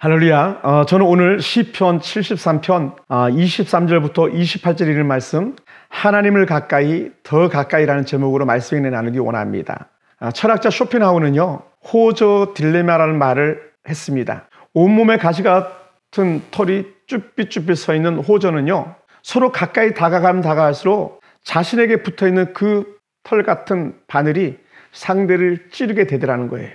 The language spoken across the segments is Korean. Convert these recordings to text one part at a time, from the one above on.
할렐루야. 저는 오늘 시편 73편 23절부터 28절 읽는 말씀, 하나님을 가까이 더 가까이라는 제목으로 말씀을 나누기 원합니다. 철학자 쇼펜하우어는요, 호저 딜레마라는 말을 했습니다. 온몸에 가시 같은 털이 쭈삣쭈삣 서 있는 호저는요, 서로 가까이 다가가면 다가갈수록 자신에게 붙어있는 그 털 같은 바늘이 상대를 찌르게 되더라는 거예요.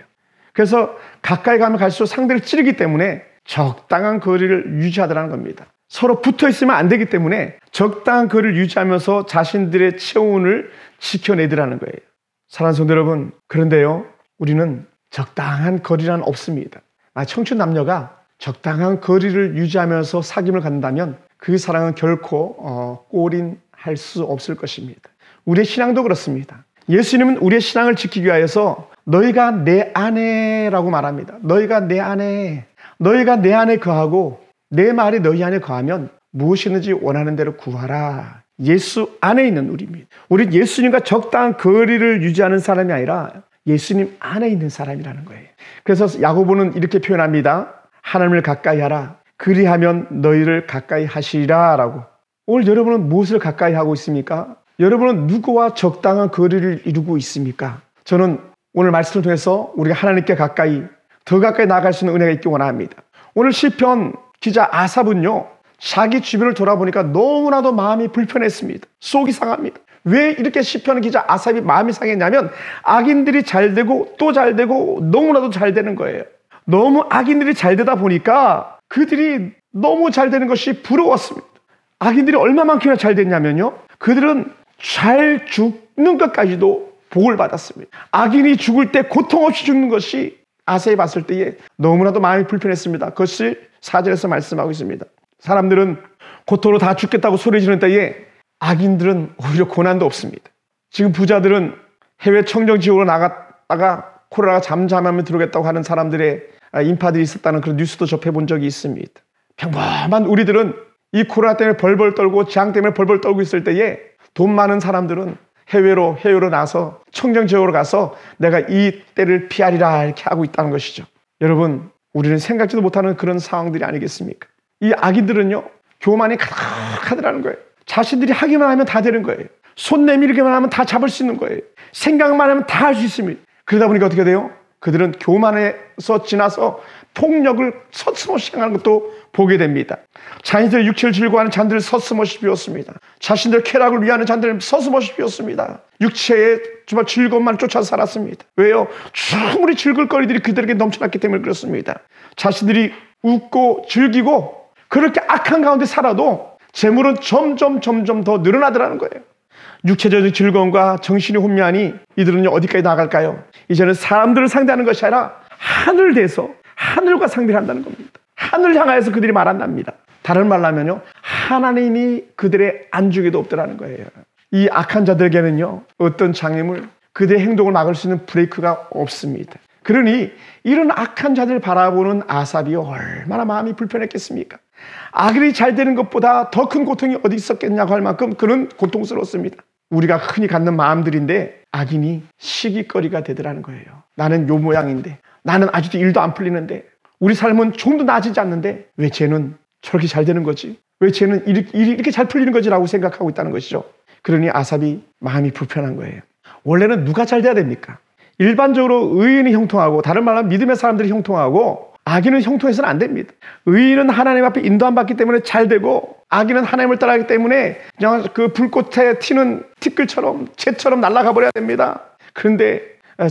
그래서 가까이 가면 갈수록 상대를 찌르기 때문에 적당한 거리를 유지하더라는 겁니다. 서로 붙어 있으면 안 되기 때문에 적당한 거리를 유지하면서 자신들의 체온을 지켜내더라는 거예요. 사랑하는 성도 여러분, 그런데요, 우리는 적당한 거리란 없습니다. 청춘 남녀가 적당한 거리를 유지하면서 사귐을 갖는다면 그 사랑은 결코 골인할 수 없을 것입니다. 우리의 신앙도 그렇습니다. 예수님은 우리의 신앙을 지키기 위하여서 너희가 내 안에라고 말합니다. 너희가 내 안에, 너희가 내 안에 거하고 내 말이 너희 안에 거하면 무엇이든지 원하는 대로 구하라. 예수 안에 있는 우리입니다. 우리는 예수님과 적당한 거리를 유지하는 사람이 아니라 예수님 안에 있는 사람이라는 거예요. 그래서 야고보는 이렇게 표현합니다. 하나님을 가까이 하라. 그리하면 너희를 가까이 하시리라 라고. 오늘 여러분은 무엇을 가까이 하고 있습니까? 여러분은 누구와 적당한 거리를 이루고 있습니까? 저는 오늘 말씀을 통해서 우리가 하나님께 가까이, 더 가까이 나아갈 수 있는 은혜가 있기 원합니다. 오늘 시편 기자 아삽은요, 자기 주변을 돌아보니까 너무나도 마음이 불편했습니다. 속이 상합니다. 왜 이렇게 시편 기자 아삽이 마음이 상했냐면 악인들이 잘 되고 또 잘 되고 너무나도 잘 되는 거예요. 너무 악인들이 잘 되다 보니까 그들이 너무 잘 되는 것이 부러웠습니다. 악인들이 얼마만큼이나 잘 됐냐면요, 그들은 잘 죽는 것까지도 복을 받았습니다. 악인이 죽을 때 고통 없이 죽는 것이 아삽이 봤을 때에 너무나도 마음이 불편했습니다. 그것을 4절에서 말씀하고 있습니다. 사람들은 고통으로 다 죽겠다고 소리 지르는 때에 악인들은 오히려 고난도 없습니다. 지금 부자들은 해외 청정지역으로 나갔다가 코로나가 잠잠하면 들어오겠다고 하는 사람들의 인파들이 있었다는 그런 뉴스도 접해본 적이 있습니다. 평범한 우리들은 이 코로나 때문에 벌벌 떨고 재앙 때문에 벌벌 떨고 있을 때에 돈 많은 사람들은 해외로 나서 청정지역으로 가서 내가 이 때를 피하리라 이렇게 하고 있다는 것이죠. 여러분, 우리는 생각지도 못하는 그런 상황들이 아니겠습니까? 이 악인들은요, 교만이 가득하더라는 거예요. 자신들이 하기만 하면 다 되는 거예요. 손 내밀기만 하면 다 잡을 수 있는 거예요. 생각만 하면 다 할 수 있습니다. 그러다 보니까 어떻게 돼요? 그들은 교만에서 지나서 폭력을 서슴없이 행하는 것도 보게 됩니다. 자신들의 육체를 즐거워하는 잔들을 서슴없이 비웠습니다. 자신들의 쾌락을 위하는 잔들을 서슴없이 비웠습니다. 육체의 정말 즐거움만 쫓아 살았습니다. 왜요? 충분히 즐거울 거리들이 그들에게 넘쳐났기 때문에 그렇습니다. 자신들이 웃고 즐기고 그렇게 악한 가운데 살아도 재물은 점점 더 늘어나더라는 거예요. 육체적인 즐거움과 정신이 혼미하니 이들은 어디까지 나갈까요? 이제는 사람들을 상대하는 것이 아니라 하늘 대서 하늘과 상대를 한다는 겁니다. 하늘 향하여서 그들이 말한답니다. 다른 말로 하면요, 하나님이 그들의 안중에도 없더라는 거예요. 이 악한 자들에게는요, 어떤 장애물, 그들의 행동을 막을 수 있는 브레이크가 없습니다. 그러니 이런 악한 자들을 바라보는 아삽이 얼마나 마음이 불편했겠습니까? 악인이 잘 되는 것보다 더 큰 고통이 어디 있었겠냐고 할 만큼 그는 고통스러웠습니다. 우리가 흔히 갖는 마음들인데 악인이 시기거리가 되더라는 거예요. 나는 요 모양인데, 나는 아직도 일도 안 풀리는데, 우리 삶은 좀도 나아지지 않는데 왜 쟤는 저렇게 잘 되는 거지? 왜 쟤는 이렇게 잘 풀리는 거지라고 생각하고 있다는 것이죠. 그러니 아삽이 마음이 불편한 거예요. 원래는 누가 잘 돼야 됩니까? 일반적으로 의인이 형통하고, 다른 말로 하면 믿음의 사람들이 형통하고, 악인은 형통해서는 안 됩니다. 의인은 하나님 앞에 인도함 받기 때문에 잘 되고, 악인은 하나님을 따라하기 때문에 그냥 그 불꽃에 튀는 티끌처럼 채처럼 날아가 버려야 됩니다. 그런데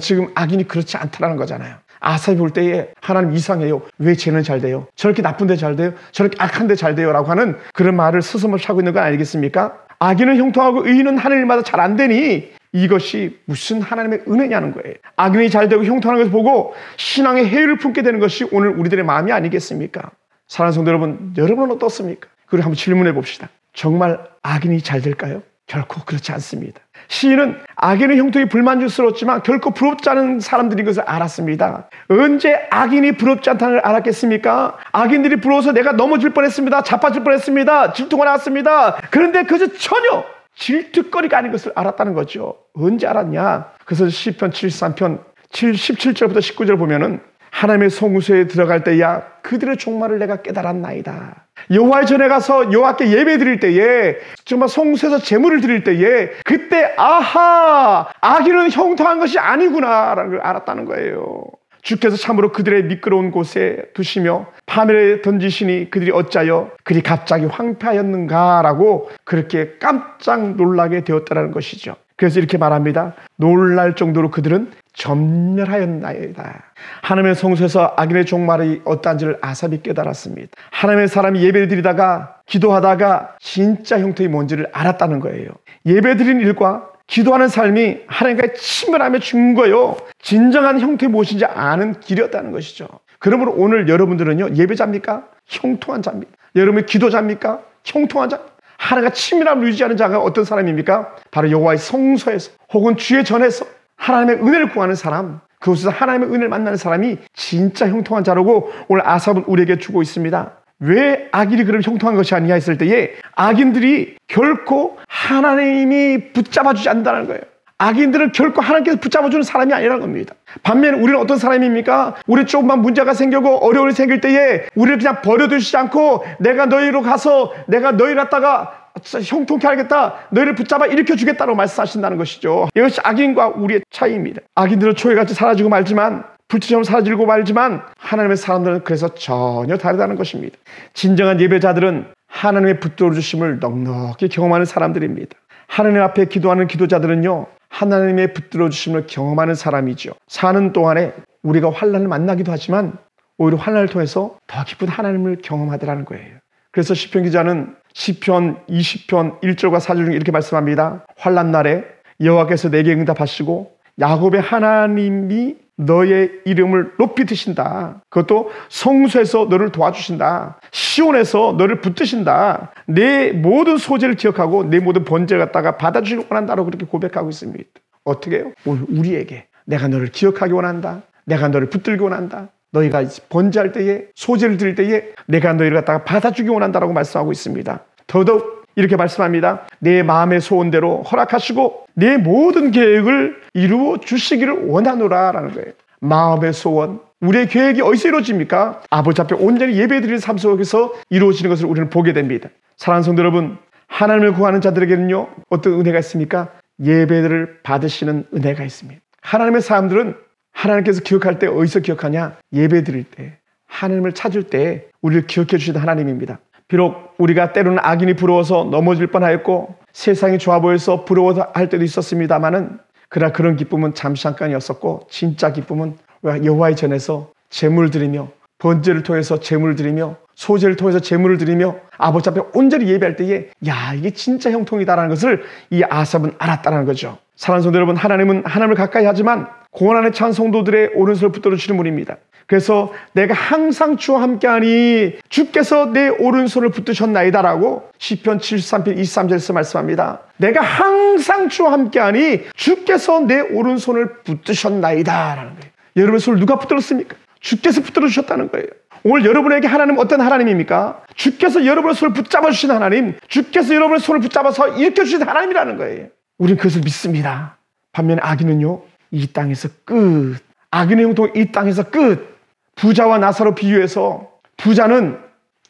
지금 악인이 그렇지 않다라는 거잖아요. 아삽이 볼 때에 하나님 이상해요. 왜 쟤는 잘 돼요? 저렇게 나쁜데 잘 돼요? 저렇게 악한데 잘 돼요? 라고 하는 그런 말을 스스럼없이 하고 있는 건 아니겠습니까? 악인은 형통하고 의인은 하나님마다 잘 안 되니 이것이 무슨 하나님의 은혜냐는 거예요. 악인이 잘 되고 형통하는 것을 보고 신앙의 해유를 품게 되는 것이 오늘 우리들의 마음이 아니겠습니까? 사랑하는 성도 여러분, 여러분은 어떻습니까? 그리고 한번 질문해 봅시다. 정말 악인이 잘 될까요? 결코 그렇지 않습니다. 시인은 악인의 형통이 불만족스러웠지만 결코 부럽지 않은 사람들인 것을 알았습니다. 언제 악인이 부럽지 않다는 걸 알았겠습니까? 악인들이 부러워서 내가 넘어질 뻔했습니다. 자빠질 뻔했습니다. 질투가 나왔습니다. 그런데 그저 전혀 질투거리가 아닌 것을 알았다는 거죠. 언제 알았냐? 그래서 시편 73편 17절부터 19절 보면은 하나님의 성소에 들어갈 때야 그들의 종말을 내가 깨달았나이다. 여호와의 전에 가서 여호와께 예배 드릴 때에, 정말 성소에서 제물을 드릴 때에, 그때 아하, 악인은 형통한 것이 아니구나라는 걸 알았다는 거예요. 주께서 참으로 그들의 미끄러운 곳에 두시며 파멸에 던지시니 그들이 어찌하여 그리 갑자기 황폐하였는가라고 그렇게 깜짝 놀라게 되었다는 것이죠. 그래서 이렇게 말합니다. 놀랄 정도로 그들은 전멸하였나이다. 하나님의 성소에서 악인의 종말이 어떠한지를 아삽이 깨달았습니다. 하나님의 사람이 예배를 드리다가 기도하다가 진짜 형통이 뭔지를 알았다는 거예요. 예배 드리는 일과 기도하는 삶이 하나님과의 친밀함에 준 거요, 진정한 형통이 무엇인지 아는 길이었다는 것이죠. 그러므로 오늘 여러분들은요, 예배자입니까? 형통한 자입니다. 여러분이 기도자입니까? 형통한 자. 하나님과 친밀함을 유지하는 자가 어떤 사람입니까? 바로 여호와의 성소에서 혹은 주의 전에서 하나님의 은혜를 구하는 사람, 그곳에서 하나님의 은혜를 만나는 사람이 진짜 형통한 자라고 오늘 아삽은 우리에게 주고 있습니다. 왜 악인이 그럼 형통한 것이 아니냐 했을 때에, 악인들이 결코 하나님이 붙잡아주지 않는다는 거예요. 악인들은 결코 하나님께서 붙잡아주는 사람이 아니라는 겁니다. 반면 우리는 어떤 사람입니까? 우리 조금만 문제가 생기고 어려움이 생길 때에 우리를 그냥 버려두시지 않고, 내가 너희로 가서 내가 너희를 갖다가 형통케 하겠다, 너희를 붙잡아 일으켜주겠다고 말씀하신다는 것이죠. 이것이 악인과 우리의 차이입니다. 악인들은 초회같이 사라지고 말지만, 불처럼 사라지고 말지만, 하나님의 사람들은 그래서 전혀 다르다는 것입니다. 진정한 예배자들은 하나님의 붙들어주심을 넉넉히 경험하는 사람들입니다. 하나님 앞에 기도하는 기도자들은요, 하나님의 붙들어주심을 경험하는 사람이죠. 사는 동안에 우리가 환난을 만나기도 하지만 오히려 환난을 통해서 더 깊은 하나님을 경험하더라는 거예요. 그래서 시편 기자는 시편 20편 1절과 4절 중에 이렇게 말씀합니다. 환난 날에 여호와께서 내게 응답하시고 야곱의 하나님이 너의 이름을 높이 드신다. 그것도 성소에서 너를 도와주신다. 시온에서 너를 붙드신다. 내 모든 소재를 기억하고 내 모든 번제를 갖다가 받아주길 원한다라고 그렇게 고백하고 있습니다. 어떻게 해요? 오늘 우리에게 내가 너를 기억하기 원한다. 내가 너를 붙들기 원한다. 너희가 번제할 때에, 소재를 드릴 때에 내가 너희를 갖다가 받아주기 원한다라고 말씀하고 있습니다. 더더욱 이렇게 말씀합니다. 내 마음의 소원대로 허락하시고 내 모든 계획을 이루어 주시기를 원하노라라는 거예요. 마음의 소원, 우리의 계획이 어디서 이루어집니까? 아버지 앞에 온전히 예배드리는 삶 속에서 이루어지는 것을 우리는 보게 됩니다. 사랑하는 성도 여러분, 하나님을 구하는 자들에게는요, 어떤 은혜가 있습니까? 예배를 받으시는 은혜가 있습니다. 하나님의 사람들은 하나님께서 기억할 때 어디서 기억하냐? 예배드릴 때, 하나님을 찾을 때 우리를 기억해 주시는 하나님입니다. 비록 우리가 때로는 악인이 부러워서 넘어질 뻔하였고 세상이 좋아 보여서 부러워할 때도 있었습니다마는, 그러나 그런 기쁨은 잠시 잠깐이었었고, 진짜 기쁨은 여호와의 전에서 제물을 드리며, 번제를 통해서 제물을 드리며, 소제를 통해서 제물을 드리며 아버지 앞에 온전히 예배할 때에, 야, 이게 진짜 형통이다라는 것을 이 아삽은 알았다는 거죠. 사랑하는 성도 여러분, 하나님은 하나님을 가까이 하지만 고난에 찬 성도들의 오른손을 붙들어 주시는 분입니다. 그래서 내가 항상 주와 함께하니 주께서 내 오른손을 붙드셨나이다라고 시편 73편 23절에서 말씀합니다. 내가 항상 주와 함께하니 주께서 내 오른손을 붙드셨나이다라는 거예요. 여러분의 손을 누가 붙들었습니까? 주께서 붙들어 주셨다는 거예요. 오늘 여러분에게 하나님은 어떤 하나님입니까? 주께서 여러분의 손을 붙잡아 주신 하나님, 주께서 여러분의 손을 붙잡아서 일으켜 주신 하나님이라는 거예요. 우리는 그것을 믿습니다. 반면에 악인은요, 이 땅에서 끝. 악인의 형통 이 땅에서 끝. 부자와 나사로 비유해서, 부자는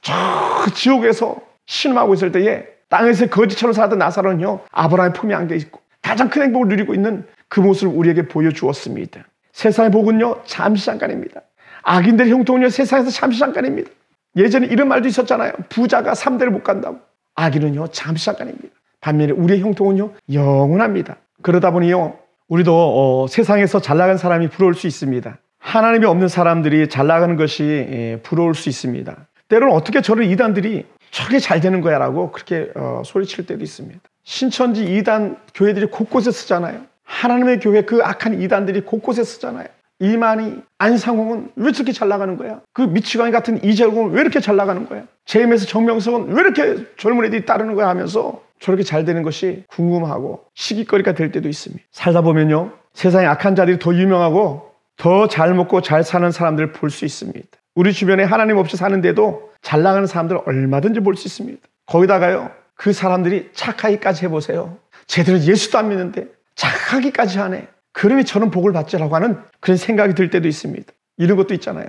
저 지옥에서 신음하고 있을 때에 땅에서 거지처럼 살았던 나사로는요, 아브라함의 품에 안겨 있고 가장 큰 행복을 누리고 있는 그 모습을 우리에게 보여주었습니다. 세상의 복은요, 잠시 잠깐입니다. 악인들의 형통은요, 세상에서 잠시 잠깐입니다. 예전에 이런 말도 있었잖아요. 부자가 3대를 못 간다고. 악인은요, 잠시 잠깐입니다. 반면에 우리의 형통은요, 영원합니다. 그러다 보니요, 우리도 세상에서 잘 나간 사람이 부러울 수 있습니다. 하나님이 없는 사람들이 잘 나가는 것이 부러울 수 있습니다. 때로는 어떻게 저런 이단들이 저게 잘 되는 거야 라고 그렇게 소리칠 때도 있습니다. 신천지 이단 교회들이 곳곳에 쓰잖아요. 하나님의 교회 그 악한 이단들이 곳곳에 쓰잖아요. 이만희, 안상홍은 왜 저렇게 잘 나가는 거야? 그 미치광이 같은 이재용은 왜 이렇게 잘 나가는 거야? 제임에서 정명석은 왜 이렇게 젊은 애들이 따르는 거야 하면서 저렇게 잘 되는 것이 궁금하고 시기거리가 될 때도 있습니다. 살다 보면요, 세상에 악한 자들이 더 유명하고 더 잘 먹고 잘 사는 사람들을 볼 수 있습니다. 우리 주변에 하나님 없이 사는데도 잘 나가는 사람들을 얼마든지 볼 수 있습니다. 거기다가요, 그 사람들이 착하기까지 해보세요. 제대로 예수도 안 믿는데 착하기까지 하네. 그러니 저는 복을 받지라고 하는 그런 생각이 들 때도 있습니다. 이런 것도 있잖아요.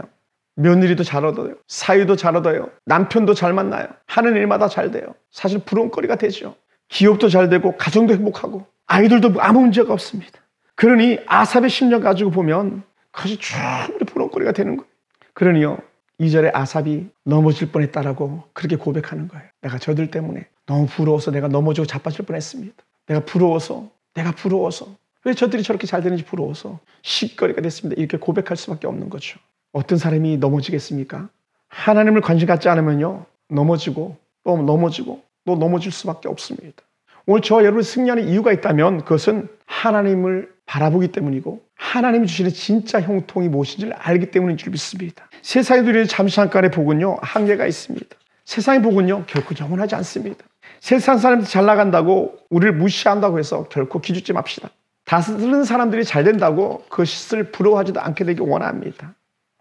며느리도 잘 얻어요. 사위도 잘 얻어요. 남편도 잘 만나요. 하는 일마다 잘 돼요. 사실 부러움거리가 되죠. 기업도 잘 되고 가정도 행복하고 아이들도 아무 문제가 없습니다. 그러니 아삽의 심령 가지고 보면 그것이 충분히 부러움거리가 되는 거예요. 그러니요 2절에 아삽이 넘어질 뻔했다라고 그렇게 고백하는 거예요. 내가 저들 때문에 너무 부러워서 내가 넘어지고 자빠질 뻔했습니다. 내가 부러워서 왜 저들이 저렇게 잘 되는지 부러워서 시거리가 됐습니다. 이렇게 고백할 수밖에 없는 거죠. 어떤 사람이 넘어지겠습니까? 하나님을 관심 갖지 않으면요 넘어지고 또 넘어지고 또 넘어질 수밖에 없습니다. 오늘 저와 여러분이 승리하는 이유가 있다면 그것은 하나님을 바라보기 때문이고 하나님이 주시는 진짜 형통이 무엇인지를 알기 때문인 줄 믿습니다. 세상에 누리는 잠시간의 복은요 한계가 있습니다. 세상의 복은요 결코 영원하지 않습니다. 세상 사람들이 잘 나간다고 우리를 무시한다고 해서 결코 기죽지 맙시다. 다른 사람들이 잘 된다고 그것을 부러워하지도 않게 되길 원합니다.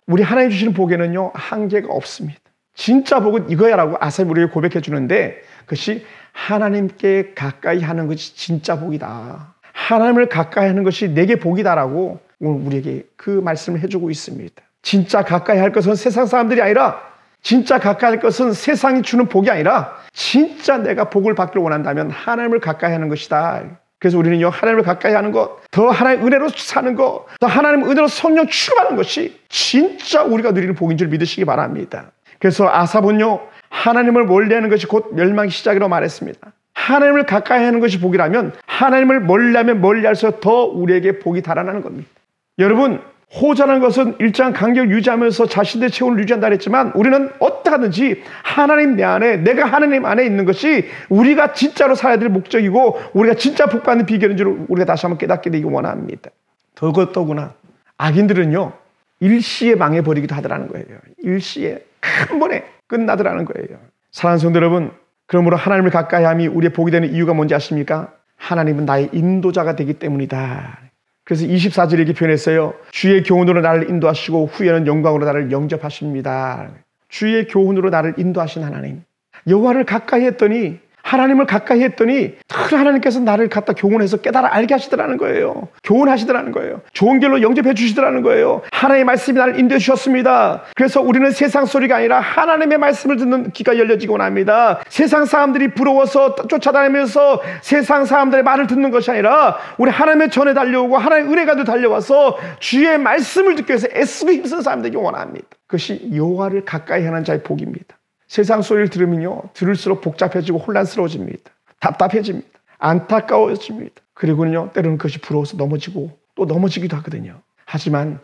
우리 하나님 주시는 복에는요 한계가 없습니다. 진짜 복은 이거야라고 아삽이 우리에게 고백해 주는데 그것이 하나님께 가까이 하는 것이 진짜 복이다. 하나님을 가까이 하는 것이 내게 복이다라고 오늘 우리에게 그 말씀을 해주고 있습니다. 진짜 가까이 할 것은 세상 사람들이 아니라 진짜 가까이 할 것은 세상이 주는 복이 아니라 진짜 내가 복을 받기를 원한다면 하나님을 가까이 하는 것이다. 그래서 우리는요 하나님을 가까이 하는 것, 더 하나님의 은혜로 사는 것, 더 하나님의 은혜로 성령 취급하는 것이 진짜 우리가 누리는 복인 줄 믿으시기 바랍니다. 그래서 아삽은요 하나님을 멀리하는 것이 곧 멸망의 시작이라고 말했습니다. 하나님을 가까이 하는 것이 복이라면 하나님을 멀리하면 멀리할수록 더 우리에게 복이 달아나는 겁니다. 여러분 호자라는 것은 일정한 간격을 유지하면서 자신들의 체온을 유지한다 했지만 우리는 어떻게든지 하나님 내 안에 내가 하나님 안에 있는 것이 우리가 진짜로 살아야 될 목적이고 우리가 진짜 복받는 비결인 줄 우리가 다시 한번 깨닫게 되기 원합니다. 더구나 악인들은요 일시에 망해버리기도 하더라는 거예요. 일시에 한 번에 끝나더라는 거예요. 사랑하는 성도 여러분, 그러므로 하나님을 가까이 함이 우리의 복이 되는 이유가 뭔지 아십니까? 하나님은 나의 인도자가 되기 때문이다. 그래서 24절에 이렇게 표현했어요. 주의 교훈으로 나를 인도하시고 후에는 영광으로 나를 영접하십니다. 주의 교훈으로 나를 인도하신 하나님. 여호와를 가까이 했더니 하나님을 가까이 했더니 늘 하나님께서 나를 갖다 교훈해서 깨달아 알게 하시더라는 거예요. 교훈하시더라는 거예요. 좋은 길로 영접해 주시더라는 거예요. 하나님의 말씀이 나를 인도해 주셨습니다. 그래서 우리는 세상 소리가 아니라 하나님의 말씀을 듣는 귀가 열려지기 원합니다. 세상 사람들이 부러워서 쫓아다니면서 세상 사람들의 말을 듣는 것이 아니라 우리 하나님의 전에 달려오고 하나님의 은혜가 달려와서 주의 말씀을 듣기 위해서 애쓰고 힘쓰는 사람들이 원합니다. 그것이 여호와를 가까이 하는 자의 복입니다. 세상 소리를 들으면요 들을수록 복잡해지고 혼란스러워집니다. 답답해집니다. 안타까워집니다. 그리고는요 때로는 그것이 부러워서 넘어지고 또 넘어지기도 하거든요. 하지만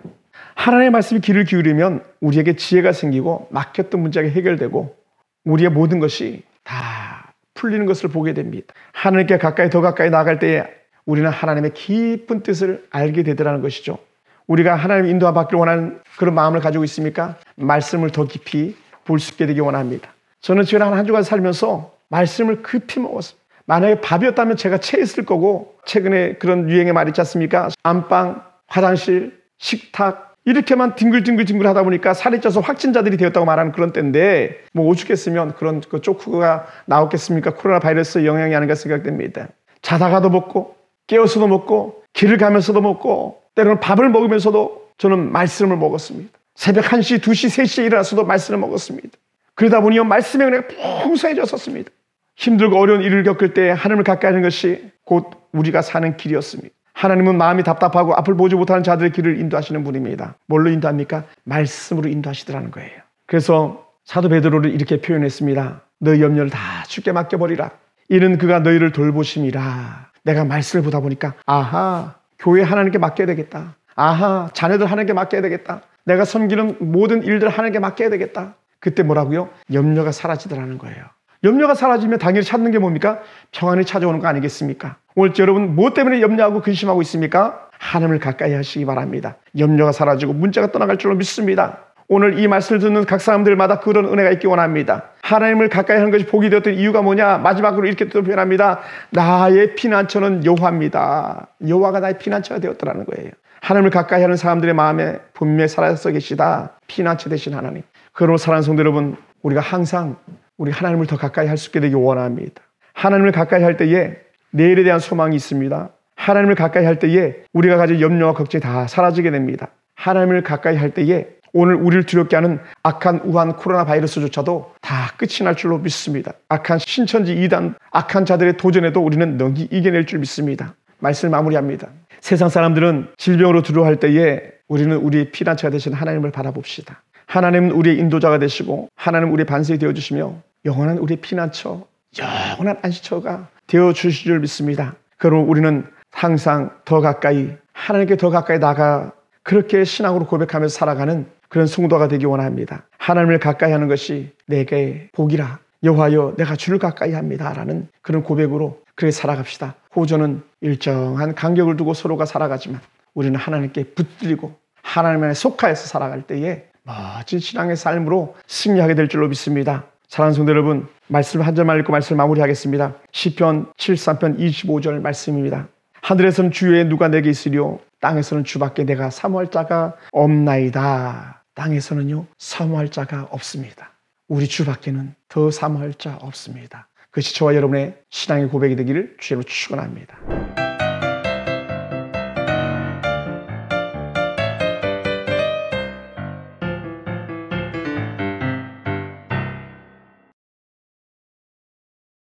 하나님의 말씀에 귀를 기울이면 우리에게 지혜가 생기고 막혔던 문제가 해결되고 우리의 모든 것이 다 풀리는 것을 보게 됩니다. 하나님께 더 가까이 나아갈 때에 우리는 하나님의 깊은 뜻을 알게 되더라는 것이죠. 우리가 하나님 인도와 받기를 원하는 그런 마음을 가지고 있습니까? 말씀을 더 깊이 볼 수 있게 되기 원합니다. 저는 지금 한 주간 살면서 말씀을 급히 먹었습니다. 만약에 밥이었다면 제가 체했을 거고 최근에 그런 유행의 말 있지 않습니까? 안방, 화장실, 식탁 이렇게만 뒹굴뒹굴 하다 보니까 살이 쪄서 확진자들이 되었다고 말하는 그런 때인데 뭐 오죽했으면 그런 쪼크가 나왔겠습니까? 코로나 바이러스 영향이 아닌가 생각됩니다. 자다가도 먹고 깨어서도 먹고 길을 가면서도 먹고 때로는 밥을 먹으면서도 저는 말씀을 먹었습니다. 새벽 1시, 2시, 3시에 일어나서도 말씀을 먹었습니다. 그러다 보니 말씀의 은혜가 풍성해졌었습니다. 힘들고 어려운 일을 겪을 때 하나님을 가까이 하는 것이 곧 우리가 사는 길이었습니다. 하나님은 마음이 답답하고 앞을 보지 못하는 자들의 길을 인도하시는 분입니다. 뭘로 인도합니까? 말씀으로 인도하시더라는 거예요. 그래서 사도 베드로를 이렇게 표현했습니다. 너희 염려를 다 주께 맡겨버리라. 이는 그가 너희를 돌보심이라. 내가 말씀을 보다 보니까 아하 교회 하나님께 맡겨야 되겠다. 아하 자녀들 하나님께 맡겨야 되겠다. 내가 섬기는 모든 일들 하나님께 맡겨야 되겠다. 그때 뭐라고요? 염려가 사라지더라는 거예요. 염려가 사라지면 당연히 찾는 게 뭡니까? 평안이 찾아오는 거 아니겠습니까? 오늘 여러분 무엇 때문에 염려하고 근심하고 있습니까? 하나님을 가까이 하시기 바랍니다. 염려가 사라지고 문제가 떠나갈 줄로 믿습니다. 오늘 이 말씀을 듣는 각 사람들마다 그런 은혜가 있기 원합니다. 하나님을 가까이 하는 것이 복이 되었던 이유가 뭐냐? 마지막으로 이렇게 또 표현합니다. 나의 피난처는 여호와입니다. 여호와가 나의 피난처가 되었더라는 거예요. 하나님을 가까이 하는 사람들의 마음에 분명히 살아서 계시다. 피난처 되신 하나님. 그러므로 사랑하는 성도 여러분, 우리가 항상 우리 하나님을 더 가까이 할 수 있게 되기 원합니다. 하나님을 가까이 할 때에 내일에 대한 소망이 있습니다. 하나님을 가까이 할 때에 우리가 가진 염려와 걱정이 다 사라지게 됩니다. 하나님을 가까이 할 때에 오늘 우리를 두렵게 하는 악한 우한 코로나 바이러스조차도 다 끝이 날 줄로 믿습니다. 악한 신천지 이단, 악한 자들의 도전에도 우리는 능히 이겨낼 줄 믿습니다. 말씀을 마무리합니다. 세상 사람들은 질병으로 두려워할 때에 우리는 우리의 피난처가 되신 하나님을 바라봅시다. 하나님은 우리의 인도자가 되시고 하나님은 우리의 반석이 되어주시며 영원한 우리의 피난처, 영원한 안식처가 되어주실 줄 믿습니다. 그러므로 우리는 항상 더 가까이 하나님께 더 가까이 나가 그렇게 신앙으로 고백하면서 살아가는 그런 성도가 되기 원합니다. 하나님을 가까이 하는 것이 내게 복이라. 여호와여 내가 주를 가까이 합니다 라는 그런 고백으로 그렇게 살아갑시다. 호전은 일정한 간격을 두고 서로가 살아가지만 우리는 하나님께 붙들리고 하나님 안에 속하여서 살아갈 때에 멋진 신앙의 삶으로 승리하게 될 줄로 믿습니다. 사랑하는 성도 여러분, 말씀 한 절만 읽고 말씀을 마무리하겠습니다. 시편 73편 25절 말씀입니다. 하늘에서는 주 외에 누가 내게 있으리요 땅에서는 주밖에 내가 사모할 자가 없나이다. 땅에서는요 사모할 자가 없습니다. 우리 주밖에는 더 사모할 자 없습니다. 그것이 저와 여러분의 신앙의 고백이 되기를 주로 축원합니다.